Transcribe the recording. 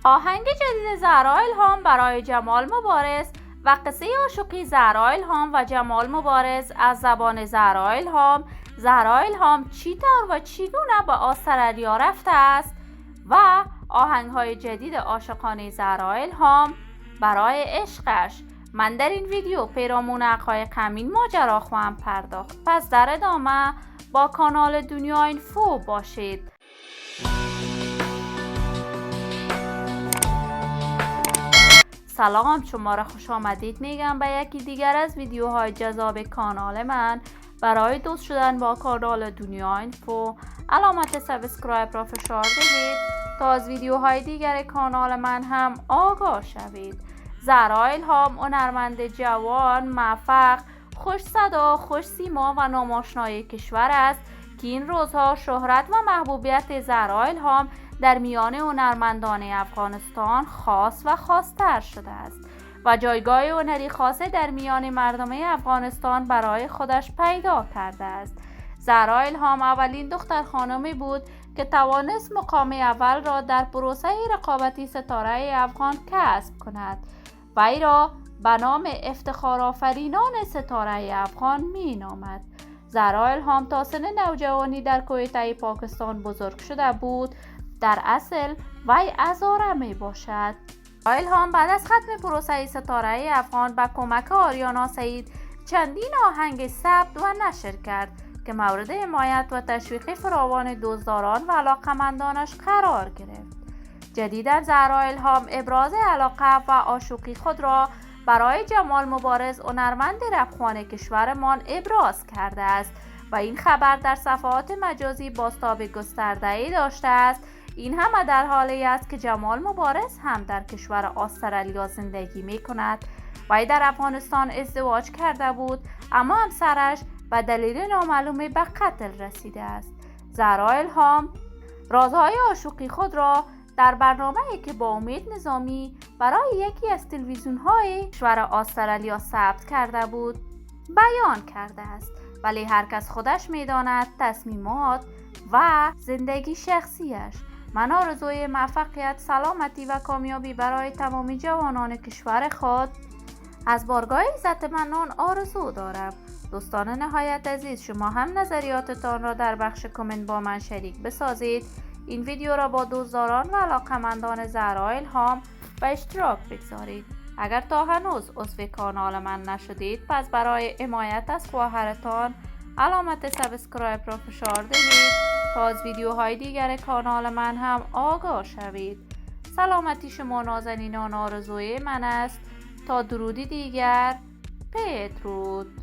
آهنگ جدید زهرا الهام برای جمال مبارز و قصه عاشقی زهرا الهام و جمال مبارز از زبان زهرا الهام. زهرا الهام چطور و چگونه به استرالیا رفته است و آهنگ‌های جدید عاشقانه زهرا الهام برای عشقش. من در این ویدیو پیرامون حقایق همین ماجرا خواهم پرداخت، پس در ادامه با کانال دنیا اینفو باشید. سلام، شما را خوش آمدید میگم به یکی دیگر از ویدیوهای جذاب کانال من. برای دوست شدن با کانال دنیا اینفو علامت سابسکرایب را فشار دهید تا از ویدیوهای دیگر کانال من هم آگاه شوید. زهرا الهام هنرمند جوان، موفق، خوش صدا، خوش سیما و ناماشنای کشور است که این روزها شهرت و محبوبیت زهرا الهام در میان هنرمندان افغانستان خاص و خاص‌تر شده است و جایگاه هنری خاصه در میان مردم افغانستان برای خودش پیدا کرده است. زهرا الهام اولین دختر خانمی بود که توانست مقام اول را در پروسه رقابتی ستاره افغان کسب کند و ای را به نام افتخارآفرینان ستاره افغان می نامد. زهرا الهام تا سن نوجوانی در کویته پاکستان بزرگ شده بود. در اصل وی هزاره می باشد. الهام بعد از ختم پروسه ستاره افغان با کمک آریانا سعید چندین آهنگ ثبت و نشر کرد که مورد حمایت و تشویق فراوان دوستداران و علاقه‌مندانش قرار گرفت. جدیدا زهرا الهام ابراز علاقه و عاشقی خود را برای جمال مبارز هنرمند رپخوان کشورمان ابراز کرده است و این خبر در صفحات مجازی بازتاب گسترده‌ای داشته است. این همه در حالی است که جمال مبارز هم در کشور استرالیا زندگی می کند. وی در افغانستان ازدواج کرده بود اما همسرش به دلیل نامعلومی به قتل رسیده است. زهرا الهام رازهای عاشقی خود را در برنامه‌ای که با امید نظامی برای یکی از تلویزیون‌های کشور استرالیا ثبت کرده بود بیان کرده است، ولی هر کس خودش می‌داند تصمیمات و زندگی شخصیش. من آرزوی موفقیت، سلامتی و کامیابی برای تمامی جوانان کشور خود از بارگاه عزتمندان آرزو دارم. دوستان نهایت عزیز، شما هم نظریاتتان را در بخش کامنت با من شریک بسازید. این ویدیو را با دوستداران و علاقه‌مندان زهرا الهام به اشتراک بگذارید. اگر تا هنوز عضو کانال من نشدید، پس برای حمایت از خواهرتان علامت سابسکرایب را فشار دهید تا از ویدیوهای دیگر کانال من هم آگاه شوید. سلامتی شما نازنینان آرزوی من است. تا درودی دیگر، بدرود.